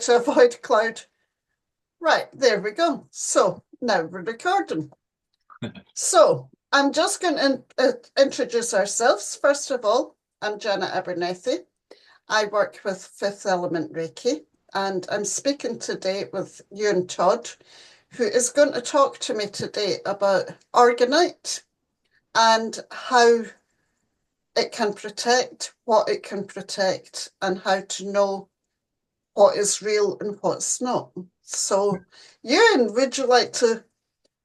to avoid cloud. Right, there we go. So now we're recording. So I'm just going to introduce ourselves. First of all, I'm Janet Abernethy. I work with Fifth Element Reiki, and I'm speaking today with Ewan Todd, who is going to talk to me today about organite and how it can protect, what it can protect, and how to know what is real and what's not. So, Ewan, would you like to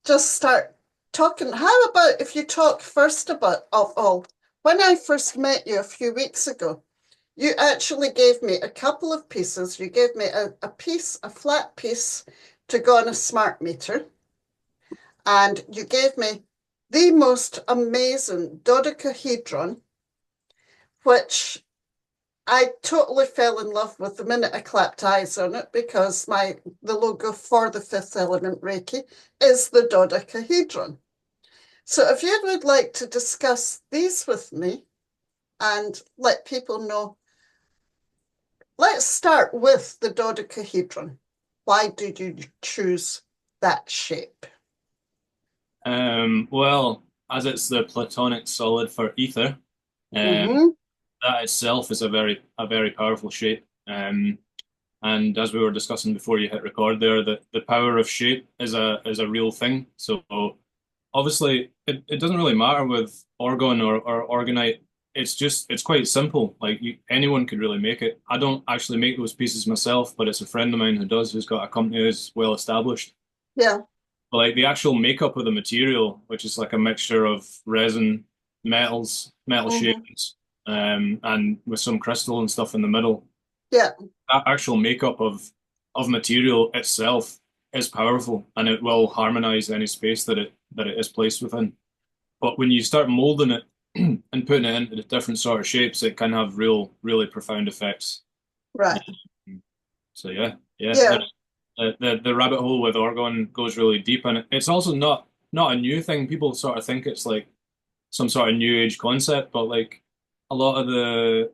just start talking? How about if you talk first about of all? When I first met you a few weeks ago, you actually gave me a couple of pieces. You gave me a piece, a flat piece to go on a smart meter. And you gave me the most amazing dodecahedron, which I totally fell in love with the minute I clapped eyes on it because the logo for the Fifth Element Reiki is the dodecahedron. So if you would like to discuss these with me and let people know, let's start with the dodecahedron. Why did you choose that shape? Well, as it's the platonic solid for ether, um, Mm-hmm. that itself is a very powerful shape. And as we were discussing before you hit record there, the power of shape is a real thing. So obviously it doesn't really matter with orgon or organite. It's quite simple. Like anyone could really make it. I don't actually make those pieces myself, but it's a friend of mine who does, who's got a company who's well established. Yeah. But like the actual makeup of the material, which is like a mixture of resin, metals, metal Mm-hmm. shavings, and with some crystal and stuff in the middle. Yeah. That actual makeup of material itself is powerful, and it will harmonize any space that it is placed within. But when you start molding it and putting it into the different sort of shapes, it can have really profound effects. Right. So yeah, yeah. Yeah. The rabbit hole with orgone goes really deep, and it's also not a new thing. People sort of think it's like some sort of new age concept, but like a lot of the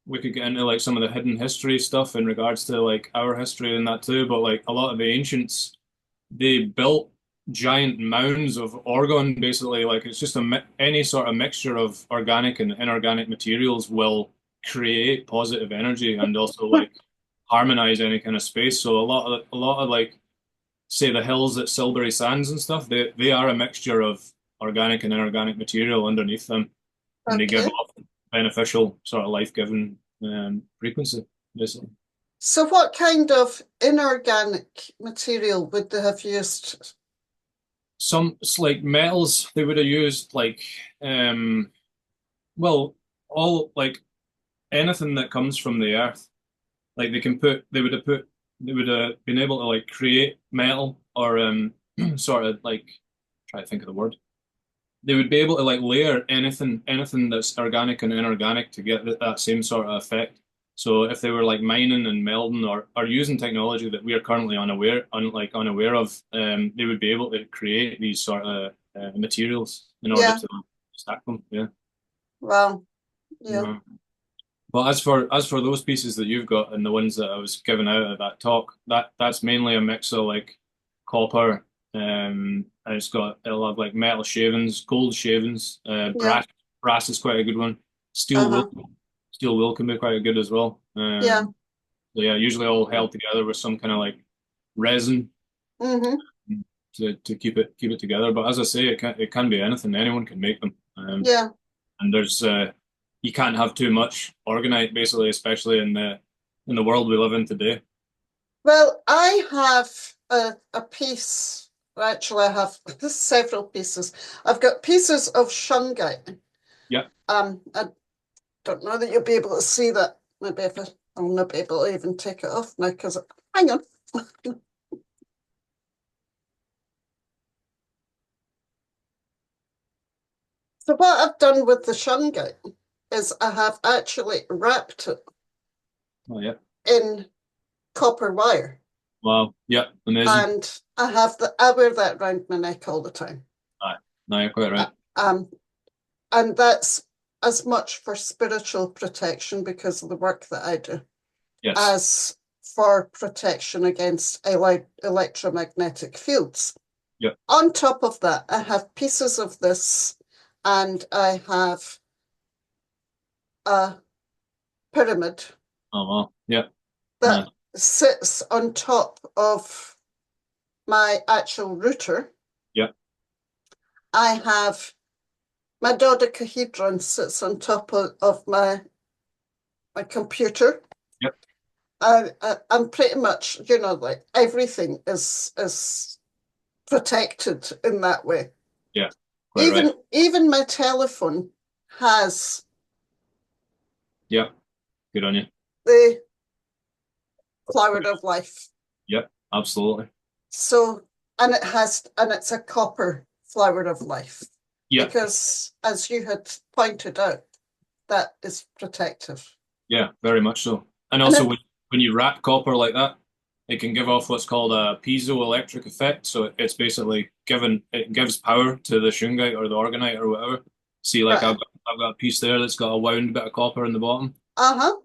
we could get into like some of the hidden history stuff in regards to like our history and that too. But like a lot of the ancients, they built giant mounds of orgone basically. Like it's just any sort of mixture of organic and inorganic materials will create positive energy and also like harmonize any kind of space. So a lot of like say the hills at Silbury Sands and stuff, they are a mixture of organic and inorganic material underneath them, and they give Okay. off beneficial sort of life-giving frequency, basically. So what kind of inorganic material would they have used? Some it's like metals they would have used like well all like anything that comes from the earth. Like they would have been able to like create metal or sort of like try to think of the word. They would be able to like layer anything that's organic and inorganic to get that same sort of effect. So if they were like mining and melding or using technology that we are currently unaware of, they would be able to create these sort of materials in order Yeah. to stack them. Yeah. Well, yeah. Yeah. But as for those pieces that you've got and the ones that I was giving out at that talk, that's mainly a mix of like copper, and it'll have like metal shavings, gold shavings, Yeah. brass is quite a good one. Steel Uh-huh. wool steel wool can be quite good as well. Yeah. So yeah, usually all held together with some kind of like resin Mm-hmm. to keep it together. But as I say, it can be anything. Anyone can make them. Yeah. And there's you can't have too much organite basically, especially in the world we live in today. Well, I have a piece. Actually, I have several pieces. I've got pieces of shungite. Yeah. I don't know that you'll be able to see that. Maybe if I'll not be able to even take it off now because hang on. So what I've done with the shungite is I have actually wrapped it Oh yeah. in copper wire, Wow. Yeah. Amazing. and I wear that around my neck all the time. Aye. No, you're quite Uh, right. Um, and that's as much for spiritual protection because of the work that I do Yes. as for protection against electromagnetic fields. Yep. On top of that, I have pieces of this, and I have a pyramid Oh, well. Yeah. that No. sits on top of my actual router. Yeah. I have my dodecahedron sits on top of my computer. Yep. I'm pretty much, like everything is protected in that way. Yeah. Quite right. Even my telephone has Yeah. Good on you. the flower of life. Yep. Absolutely. So, and it's a copper flower of life Yeah. because, as you had pointed out, that is protective. Yeah. Very much so. And And also, it, when you wrap copper like that, it can give off what's called a piezoelectric effect. So it's basically it gives power to the shungite or the organite or whatever. See, like right. I've got a piece there that's got a wound bit of copper in the bottom. Uh-huh.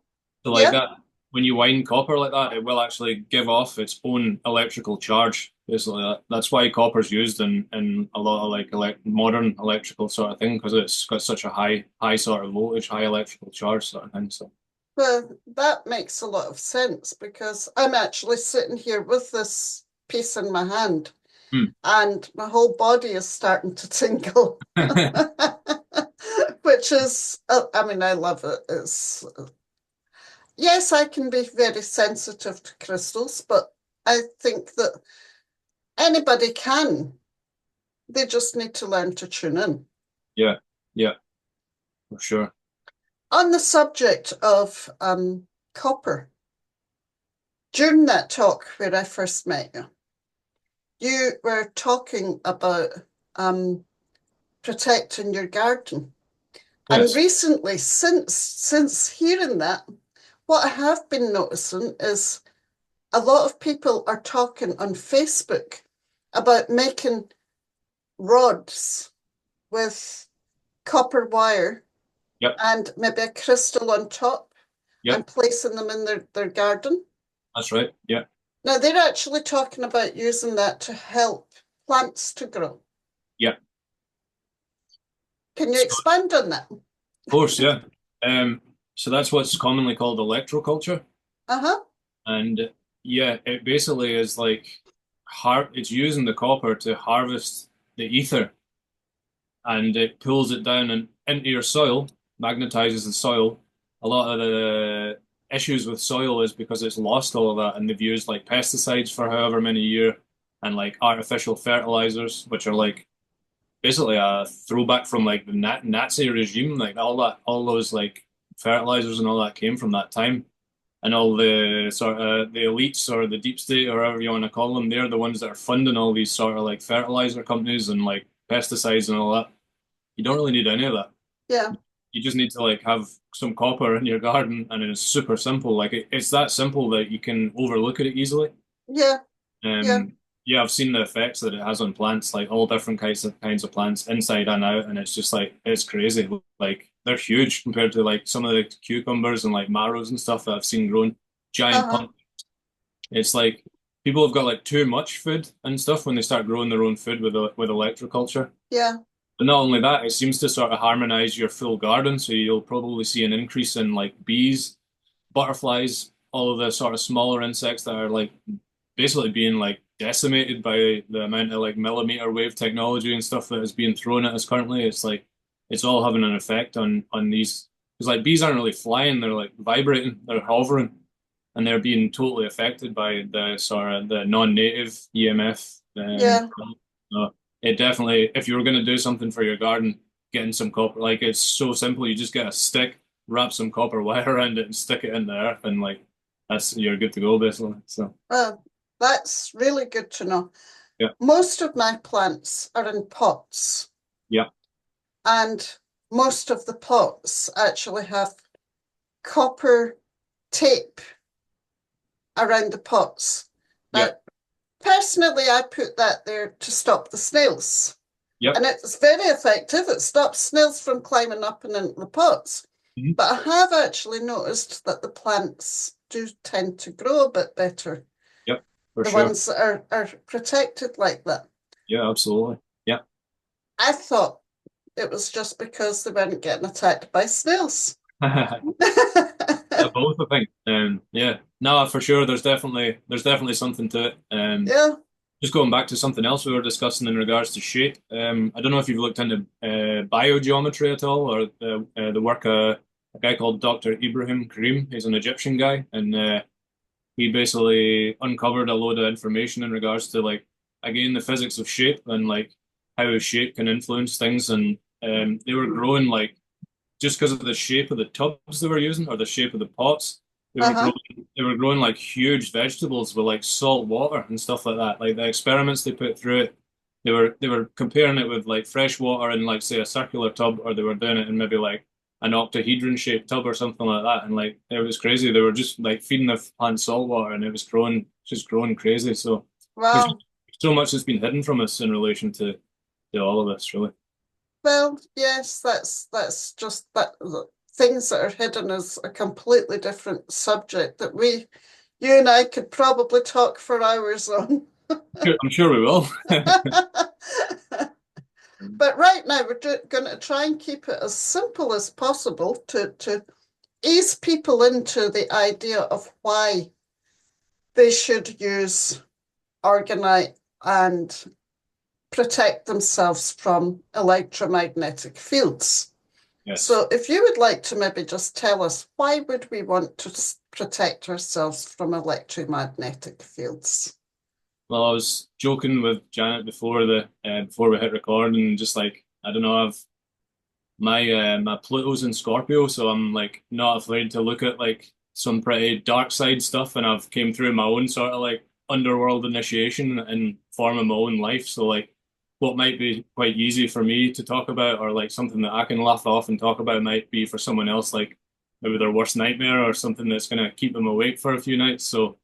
So like Yeah. that, when you wind copper like that, it will actually give off its own electrical charge. Basically, that's why copper's used in a lot of modern electrical sort of thing because it's got such a high sort of voltage, high electrical charge sort of thing. So Well, that makes a lot of sense because I'm actually sitting here with this piece in my hand hmm. and my whole body is starting to tingle, which is, I mean, I love it. Yes, I can be very sensitive to crystals, but I think that anybody can. They just need to learn to tune in. Yeah, yeah, for sure. On the subject of copper, during that talk where I first met you, you were talking about protecting your garden. And Yes. recently, since hearing that, what I have been noticing is a lot of people are talking on Facebook about making rods with copper wire Yep. and maybe a crystal on top Yep. and placing them in their garden. That's right. Yeah. Now, they're actually talking about using that to help plants to grow. Yeah. Can you So, expand on that? of course, yeah. So that's what's commonly called electroculture. Uh-huh. And yeah, it basically is like it's using the copper to harvest the ether and it pulls it down and into your soil, magnetizes the soil. A lot of the issues with soil is because it's lost all of that and they've used like pesticides for however many years and like artificial fertilizers, which are like basically a throwback from like the Nazi regime, like all those like fertilizers and all that came from that time. And all the sort of the elites or the deep state or whatever you want to call them, they're the ones that are funding all these sort of like fertilizer companies and like pesticides and all that. You don't really need any of that. Yeah. You just need to like have some copper in your garden and it's super simple. Like it's that simple that you can overlook it easily. Yeah. Yeah. Yeah, I've seen the effects that it has on plants, like all different kinds of plants, inside and out, and it's just like it's crazy. Like they're huge compared to like some of the cucumbers and like marrows and stuff that I've seen grown. Giant Uh-huh. pump. It's like people have got like too much food and stuff when they start growing their own food with electroculture. Yeah. But not only that, it seems to sort of harmonize your full garden, so you'll probably see an increase in like bees, butterflies, all of the sort of smaller insects that are like basically being like decimated by the amount of like millimeter wave technology and stuff that is being thrown at us currently. It's like it's all having an effect on these because like bees aren't really flying, they're like vibrating, they're hovering, and they're being totally affected by the sort of the non-native EMF. Yeah. So it definitely, if you were going to do something for your garden, getting some copper, like it's so simple. You just get a stick, wrap some copper wire around it, and stick it in the earth, and like that's you're good to go basically. So That's really good to know. yeah, Most of my plants are in pots, yeah, and most of the pots actually have copper tape around the pots. yeah, Now, personally, I put that there to stop the snails. yep. And it's very effective. It stops snails from climbing up and into the pots. Mhm. But I have actually noticed that the plants do tend to grow a bit better. Yep, for The sure. ones that are protected like that. Yeah, absolutely. Yeah. I thought it was just because they weren't getting attacked by snails. Yeah, both I think. Yeah. No, for sure. There's definitely something to it. Yeah. Just going back to something else we were discussing in regards to shape. I don't know if you've looked into biogeometry at all, or the work a guy called Dr. Ibrahim Karim. He's an Egyptian guy, and he basically uncovered a load of information in regards to like again the physics of shape and like how shape can influence things. And they were growing like just because of the shape of the tubs they were using or the shape of the pots, they were growing Uh-huh. they were growing like huge vegetables with like salt water and stuff like that. Like the experiments they put through it, they were comparing it with like fresh water in like say a circular tub, or they were doing it in maybe like an octahedron shaped tub or something like that. And like it was crazy. They were just like feeding the plant salt water and it was growing just growing crazy. So there's Wow. so much that's been hidden from us in relation to all of this, really. Well, yes, that's just that things that are hidden is a completely different subject that you and I could probably talk for hours on. I'm sure we will. But right now, we're going to try and keep it as simple as possible to ease people into the idea of why they should use organite and protect themselves from electromagnetic fields. Yes. So if you would like to maybe just tell us why would we want to protect ourselves from electromagnetic fields? Well, I was joking with Janet before we hit record, and just like I don't know, I've my Pluto's in Scorpio, so I'm like not afraid to look at like some pretty dark side stuff, and I've came through my own sort of like underworld initiation and forming my own life. So like, what might be quite easy for me to talk about, or like something that I can laugh off and talk about, might be for someone else like maybe their worst nightmare or something that's gonna keep them awake for a few nights. So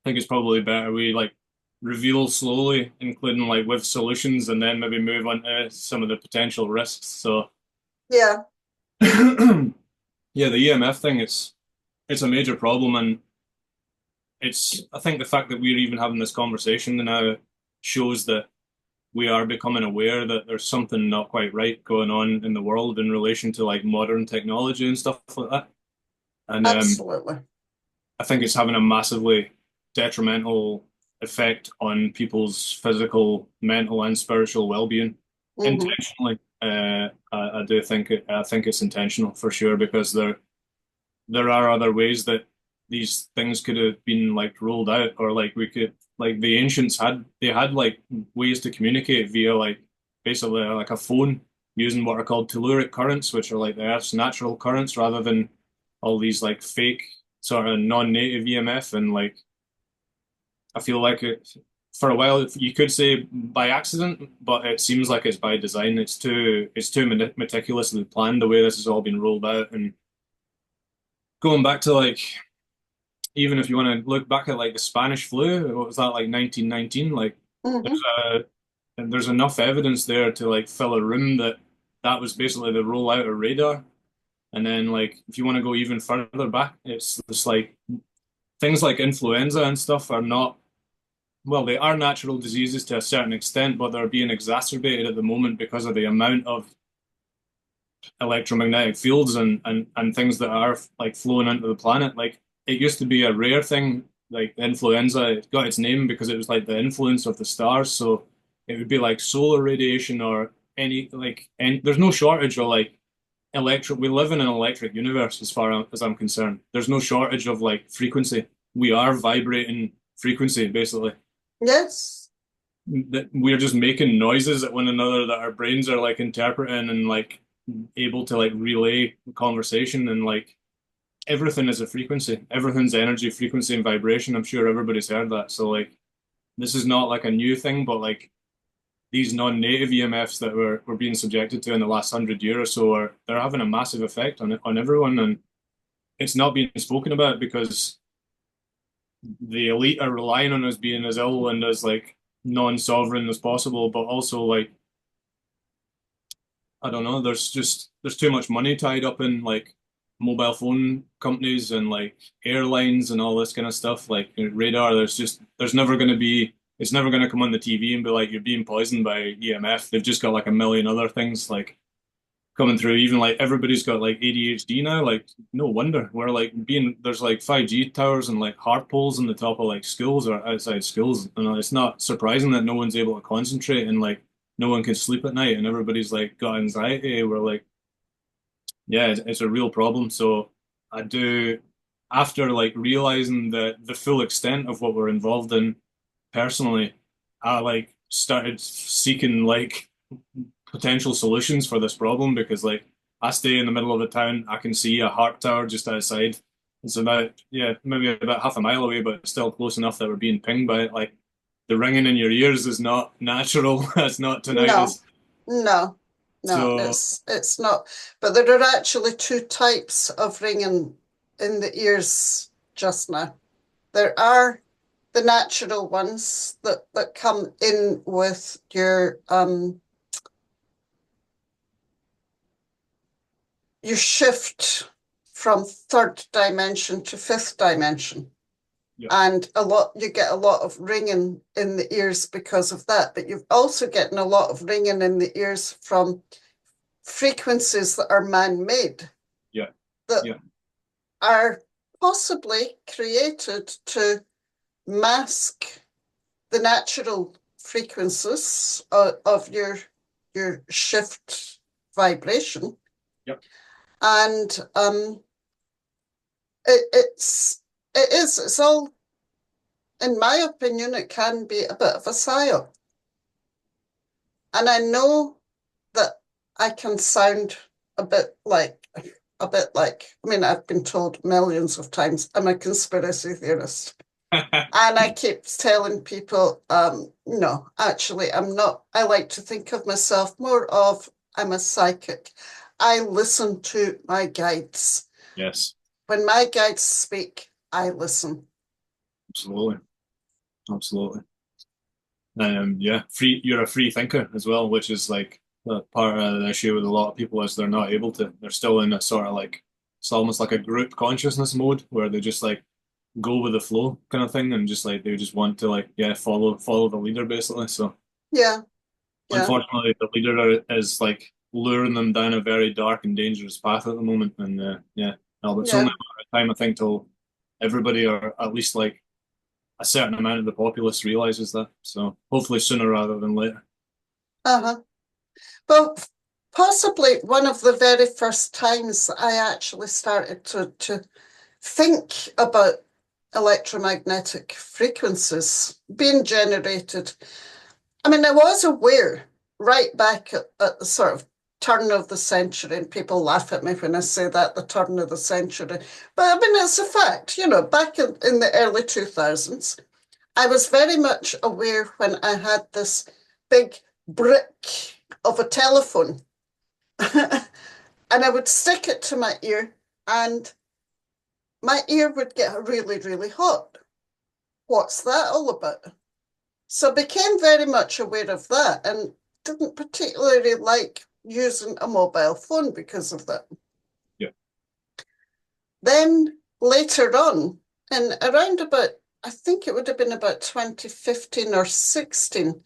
think it's probably better we like reveal slowly, including like with solutions, and then maybe move on to some of the potential risks. So Yeah, yeah, the EMF thing, it's a major problem, and it's I think the fact that we're even having this conversation now shows that we are becoming aware that there's something not quite right going on in the world in relation to like modern technology and stuff like that. And absolutely. I think it's having a massively detrimental effect on people's physical, mental, and spiritual well-being Hmm. intentionally. I do think I think it's intentional for sure, because there are other ways that these things could have been like rolled out, or like we could like the ancients had like ways to communicate via like basically like a phone using what are called telluric currents, which are like the Earth's natural currents rather than all these like fake sort of non-native EMF. And like I feel like it for a while you could say by accident, but it seems like it's by design. It's too meticulously planned the way this has all been rolled out. And going back to like even if you want to look back at like the Spanish flu, what was that like 1919? Like there's Hmm. a there's enough evidence there to like fill a room that that was basically the rollout of radar. And then like if you want to go even further back, it's just like things like influenza and stuff are not well, they are natural diseases to a certain extent, but they're being exacerbated at the moment because of the amount of electromagnetic fields and things that are like flowing into the planet. Like it used to be a rare thing, like influenza. It got its name because it was like the influence of the stars. So it would be like solar radiation or any like and there's no shortage of like electric. We live in an electric universe as far as I'm concerned. There's no shortage of like frequency. We are vibrating frequency basically. Yes. That we're just making noises at one another that our brains are like interpreting and like able to like relay the conversation. And like everything is a frequency, everything's energy, frequency, and vibration. I'm sure everybody's heard that. So like this is not like a new thing, but like these non-native EMFs that we're being subjected to in the last 100 years or so are they're having a massive effect on everyone. And it's not being spoken about because the elite are relying on us being as ill and as like non-sovereign as possible, but also like I don't know, there's too much money tied up in like mobile phone companies and like airlines and all this kind of stuff, like radar. There's never going to be it's never going to come on the TV and be like you're being poisoned by EMF. They've just got like a million other things like coming through. Even like everybody's got like ADHD now. Like no wonder we're like being there's like 5G towers and like heart poles on the top of like schools or outside schools. And it's not surprising that no one's able to concentrate and like no one can sleep at night and everybody's like got anxiety. We're like, yeah, it's a real problem. So I do after like realizing the full extent of what we're involved in personally, I like started seeking like potential solutions for this problem because like I stay in the middle of the town, I can see a harp tower just outside. It's about yeah, maybe about half a mile away, but still close enough that we're being pinged by it. Like the ringing in your ears is not natural. It's not No, tinnitus. no, no, So it's not. But there are actually two types of ringing in the ears just now. There are the natural ones that come in with your shift from third dimension to fifth dimension. yeah, And you get a lot of ringing in the ears because of that. But you've also getting a lot of ringing in the ears from frequencies that are man-made yeah, that yeah, are possibly created to mask the natural frequencies of your shift vibration. yeah. And it, it's it's all, in my opinion, it can be a bit of a psyop. And I know that I can sound a bit like I mean, I've been told millions of times I'm a conspiracy theorist. And I keep telling people, no, actually, I'm not. I like to think of myself more of I'm a psychic. I listen to my guides. Yes, When my guides speak, I listen. absolutely, absolutely. Yeah, free. You're a free thinker as well, which is like part of the issue with a lot of people is they're not able to. They're still in a sort of like it's almost like a group consciousness mode where they just like go with the flow kind of thing and just like they just want to like yeah follow the leader basically. So Yeah, yeah, unfortunately, the leader is like luring them down a very dark and dangerous path at the moment. And yeah, no, it's only yeah. a matter of time I think till everybody or at least like a certain amount of the populace realizes that. So hopefully sooner rather than later. Uh-huh. Well, possibly one of the very first times I actually started to think about electromagnetic frequencies being generated. I mean, I was aware right back at the sort of turn of the century, and people laugh at me when I say that, the turn of the century. But I mean, it's a fact, back in the early 2000s, I was very much aware when I had this big brick of a telephone and I would stick it to my ear and my ear would get really, really hot. What's that all about? So I became very much aware of that and didn't particularly like using a mobile phone because of that. Yeah. Then later on, and around about, I think it would have been about 2015 or 16,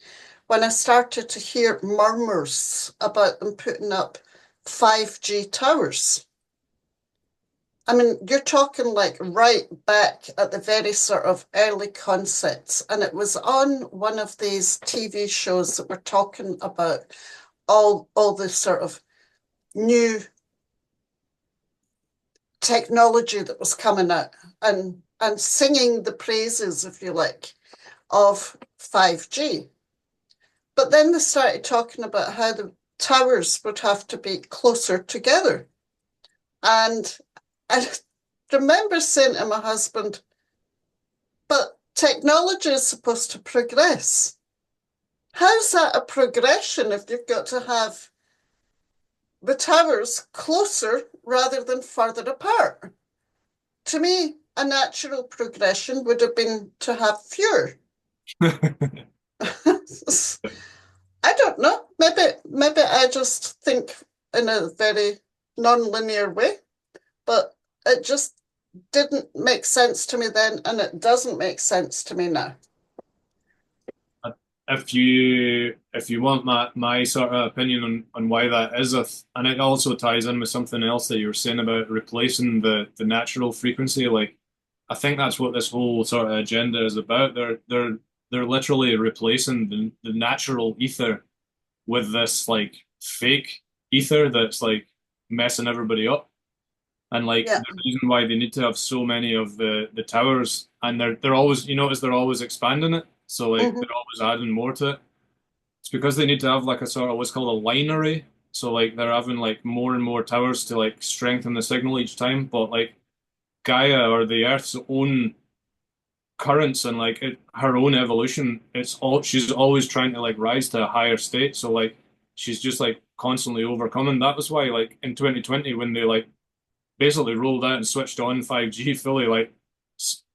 when I started to hear murmurs about them putting up 5G towers. I mean, you're talking like right back at the very sort of early concepts. And it was on one of these TV shows that were talking about all this sort of new technology that was coming out and singing the praises, if you like, of 5G. But then they started talking about how the towers would have to be closer together. And I remember saying to my husband, but technology is supposed to progress. How's that a progression if you've got to have the towers closer rather than further apart? To me, a natural progression would have been to have fewer. I don't know. Maybe I just think in a very non-linear way. but it just didn't make sense to me then, and it doesn't make sense to me now. If you want my sort of opinion on why that is, and it also ties in with something else that you were saying about replacing the natural frequency. Like, I think that's what this whole sort of agenda is about. They're literally replacing the natural ether with this like fake ether that's like messing everybody up. And like Yeah. the reason why they need to have so many of the towers, and they're always, you notice they're always expanding it. So like Hmm. they're always adding more to it. It's because they need to have like a sort of what's called a line array. So like they're having like more and more towers to like strengthen the signal each time. But like Gaia or the Earth's own currents and like her own evolution, she's always trying to like rise to a higher state. So like she's just like constantly overcoming. That was why like in 2020 when they like basically rolled out and switched on 5G fully, like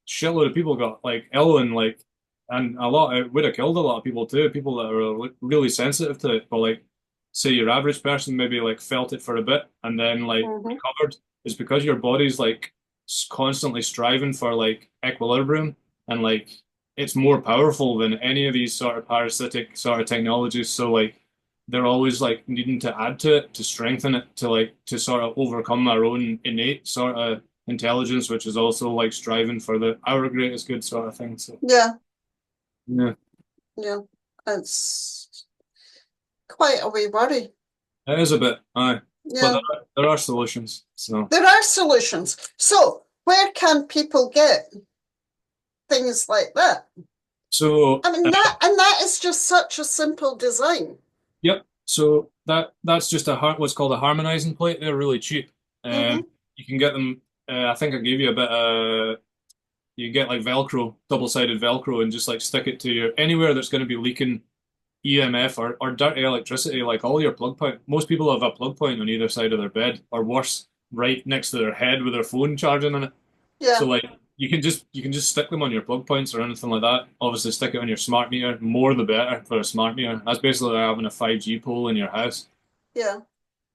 shitload of people got like ill and like, and a lot, it would have killed a lot of people too, people that are like, really sensitive to it. But like, say your average person maybe like felt it for a bit and then like Hmm. recovered. It's because your body's like constantly striving for like equilibrium and like it's more powerful than any of these sort of parasitic sort of technologies. So like, they're always like needing to add to it to strengthen it to like to sort of overcome our own innate sort of intelligence, which is also like striving for the our greatest good sort of thing. So Yeah. yeah, Yeah. It's quite a wee worry. it is a bit, aye, but Yeah. there are solutions. So There are solutions. So, where can people get things like that? so I mean, that is just such a simple design. yep. So that's just what's called a harmonizing plate. They're really cheap. Hmm. You can get them. I think I gave you a bit. You get like Velcro, double-sided Velcro, and just like stick it to your anywhere that's going to be leaking EMF or dirty electricity, like all your plug point. Most people have a plug point on either side of their bed, or worse, right next to their head with their phone charging on it. So Yeah. like you can just stick them on your plug points or anything like that. Obviously, stick it on your smart meter. More the better for a smart meter. That's basically like having a 5G pole in your house. Yeah.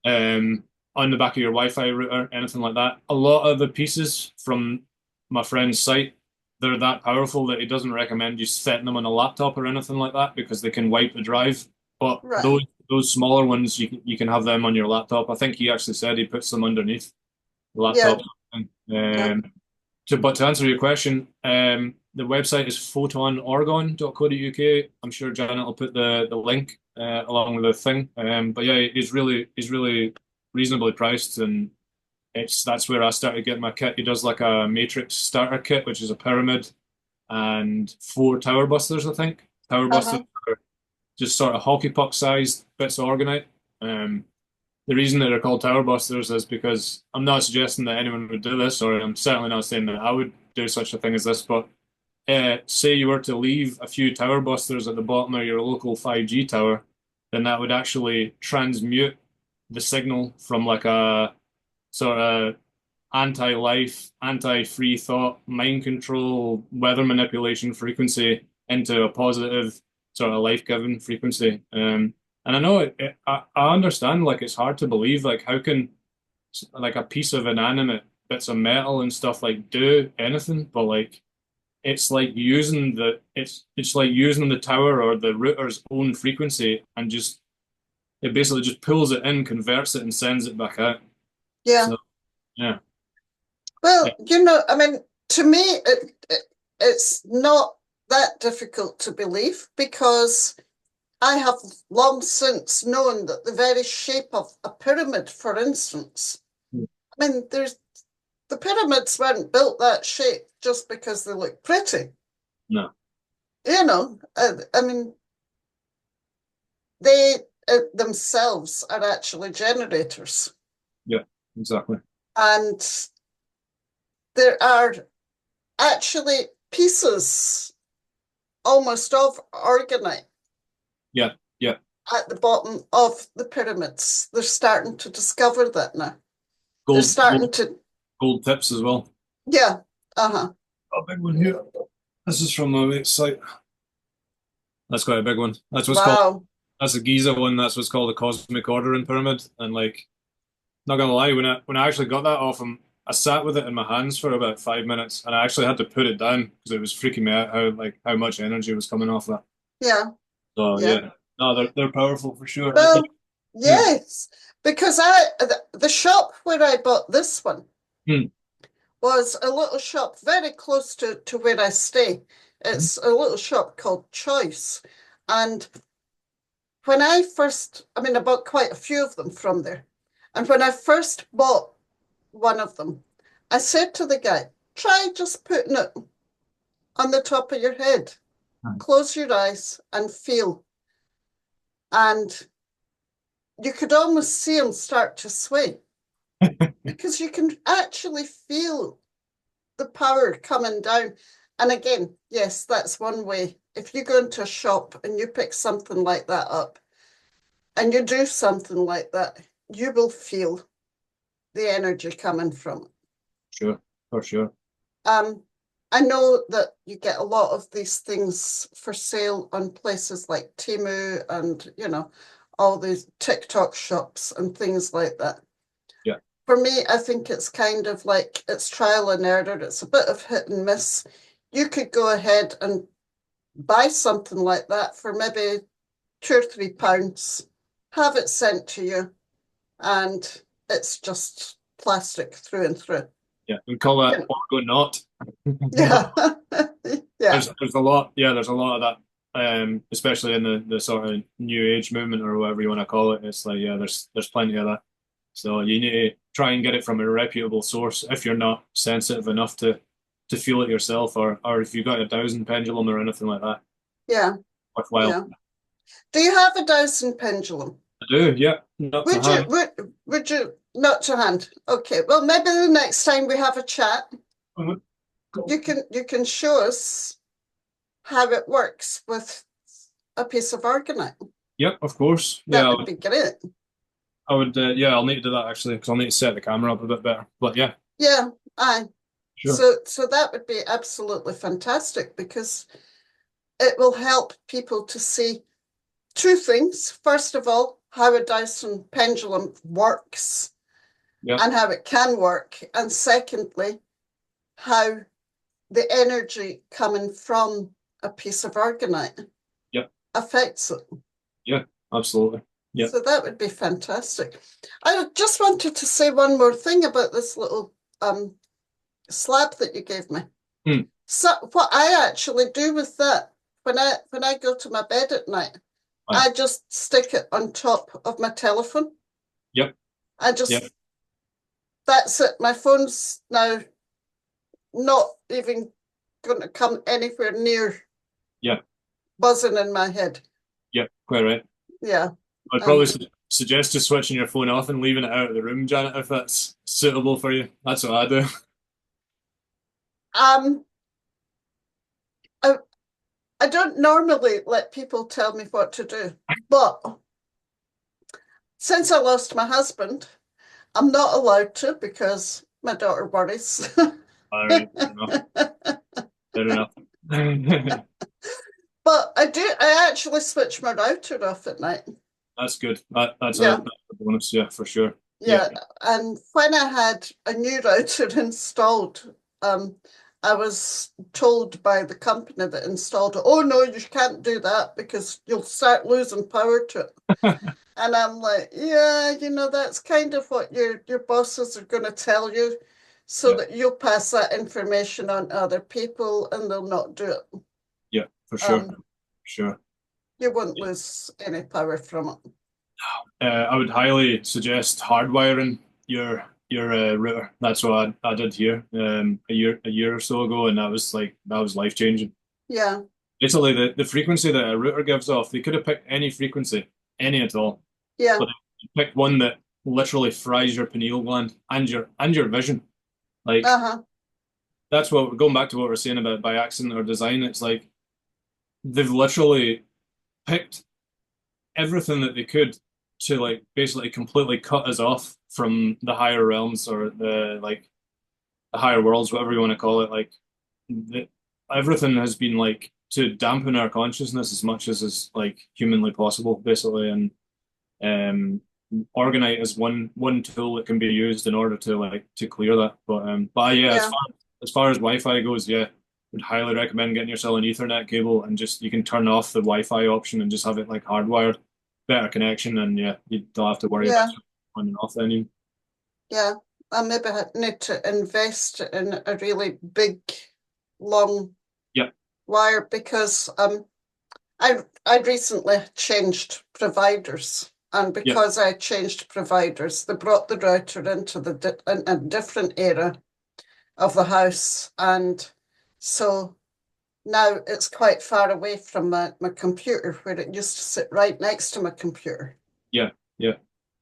Um, on the back of your Wi-Fi router, anything like that. A lot of the pieces from my friend's site, they're that powerful that he doesn't recommend you setting them on a laptop or anything like that because they can wipe the drive. But Right. those smaller ones, you can have them on your laptop. I think he actually said he puts them underneath the Yeah. laptop. Yeah. But to answer your question, the website is photonorgon.co.uk. I'm sure Janet will put the link along with the thing. But yeah, he's really reasonably priced, and that's where I started getting my kit. He does like a matrix starter kit, which is a pyramid and four tower busters, I think. Tower busters Uh-huh. are just sort of hockey puck sized bits of organite. Um, the reason that they're called tower busters is because I'm not suggesting that anyone would do this, or I'm certainly not saying that I would do such a thing as this, but say you were to leave a few tower busters at the bottom of your local 5G tower, then that would actually transmute the signal from like a sort of anti-life, anti-free thought, mind control, weather manipulation frequency into a positive sort of life-giving frequency. And I know I understand like it's hard to believe like how can like a piece of inanimate bits of metal and stuff like do anything, but like it's like using the tower or the router's own frequency and just it basically just pulls it in, converts it, and sends it back out. Yeah. So yeah, yeah, Well, I mean, to me, it's not that difficult to believe because I have long since known that the very shape of a pyramid, for instance, I mean, the pyramids weren't built that shape just because they look pretty. no, I mean, they themselves are actually generators. yeah, exactly. And there are actually pieces almost of organite Yeah, yeah. at the bottom of the pyramids. They're starting to discover that now. They're Gold, starting gold, to, gold tips as well. yeah, uh-huh. A big one here. This is from my mate's site. That's quite a big one. Wow. That's a Giza one. That's what's called a cosmic ordering pyramid. And like, not gonna lie, when I actually got that off him, I sat with it in my hands for about 5 minutes, and I actually had to put it down because it was freaking me out how much energy was coming off that. Yeah, So yeah. yeah, no, they're powerful for sure. I think Well, yeah. yes, because the shop where I bought this one Hmm. was a little shop very close to where I stay. It's a little shop called Choice. And when I first, I mean, I bought quite a few of them from there. And when I first bought one of them, I said to the guy, try just putting it on the top of your head. Close your eyes and feel. And you could almost see him start to sway because you can actually feel the power coming down. And again, yes, that's one way. If you go into a shop and you pick something like that up and you do something like that, you will feel the energy coming from it. Sure, for sure. Um, I know that you get a lot of these things for sale on places like Temu and, all these TikTok shops and things like that. Yeah, For me, I think it's kind of like it's trial and error. It's a bit of hit and miss. You could go ahead and buy something like that for maybe £2 or £3, have it sent to you, and it's just plastic through and through. yeah. We call that You know, orgonaut. yeah, yeah, There's a lot, yeah, there's a lot of that, especially in the sort of new age movement or whatever you want to call it. It's like, yeah, there's plenty of that. So you need to try and get it from a reputable source if you're not sensitive enough to feel it yourself, or if you've got a dowsing pendulum or anything like that, yeah, worthwhile. yeah. Do you have a Dyson pendulum? I do, yeah, not to Would you hand. would you not to hand? Okay, well maybe the next time we have a chat, you can show us how it works with a piece of organite. Yep, of course. That Yeah, would be great. I would. Yeah, I'll need to do that actually because I'll need to set the camera up a bit better. But yeah, Yeah, aye. sure. So that would be absolutely fantastic because it will help people to see two things. First of all, how a Dyson pendulum works Yeah, and how it can work. And secondly, how the energy coming from a piece of organite yeah, affects it. yeah, absolutely. Yeah. So that would be fantastic. I just wanted to say one more thing about this little um, slab that you gave me. Hmm. So what I actually do with that when I go to my bed at night, Aye. I just stick it on top of my telephone. Yep. I Yep. just That's it. My phone's now not even going to come anywhere near Yep. buzzing in my head. Yep. Quite right. Yeah. I'd probably Um, suggest just switching your phone off and leaving it out of the room, Janet, if that's suitable for you. That's what I do. um, I, I don't normally let people tell me what to do, but since I lost my husband, I'm not allowed to because my daughter worries. All right. Fair enough. Fair enough. But I actually switch my router off at night. That's good. That's Yeah, a bonus. Yeah, for sure. Yeah. yeah. And when I had a new router installed, I was told by the company that installed it, oh no, you can't do that because you'll start losing power to it. And I'm like, yeah, that's kind of what your bosses are going to tell you so Yeah. that you'll pass that information on to other people and they'll not do it. Yeah, for sure. For Um, sure. you won't lose any power from it. I would highly suggest hardwiring your router. That's what I did here a year or so ago, and that was life changing. Yeah, Basically, the frequency that a router gives off, they could have picked any frequency, any at all, yeah, but they picked one that literally fries your pineal gland and your vision. Like uh-huh, that's what going back to what we're saying about by accident or design. It's like they've literally picked everything that they could to like basically completely cut us off from the higher realms or the higher worlds, whatever you want to call it. Like the, everything has been like to dampen our consciousness as much as is like humanly possible, basically. And organite is one tool that can be used in order to to clear that. But yeah, Yeah, as far as Wi-Fi goes, yeah, would highly recommend getting yourself an Ethernet cable and just you can turn off the Wi-Fi option and just have it like hardwired, better connection, and yeah, you don't have to worry about yeah, it on and off then. yeah. I maybe need to invest in a really big, long Yeah, wire because I recently changed providers, and yeah, because I changed providers, they brought the router into in a different area of the house, and so now it's quite far away from my computer, where it used to sit right next to my computer. yeah, yeah.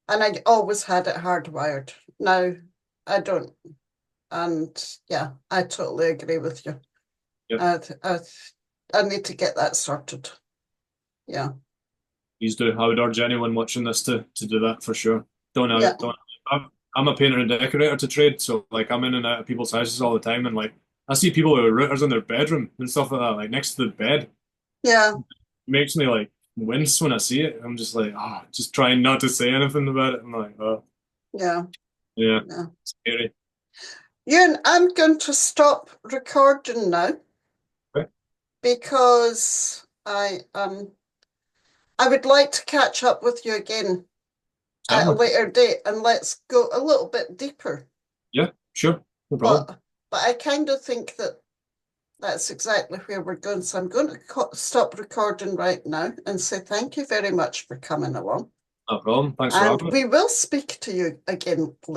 And I always had it hardwired. Now I don't. And yeah, I totally agree with you. Yeah. I, I, I need to get that sorted. Yeah. Please do. I would urge anyone watching this to do that for sure. Don't know, Yeah. don't. I'm a painter and decorator to trade, so like I'm in and out of people's houses all the time, and like I see people with routers in their bedroom and stuff like that, like next to the bed. Yeah. Makes me like wince when I see it. I'm just like, just trying not to say anything about it. I'm like, oh, Yeah. yeah, Yeah. scary. Ewan, I'm going to stop recording now Okay. because I would like to catch up with you again at a Certainly. later date and let's go a little bit deeper. Yeah, sure. No problem. But I kind of think that that's exactly where we're going. So I'm going to stop recording right now and say thank you very much for coming along. No problem. Thanks for And having me. we will speak to you again later.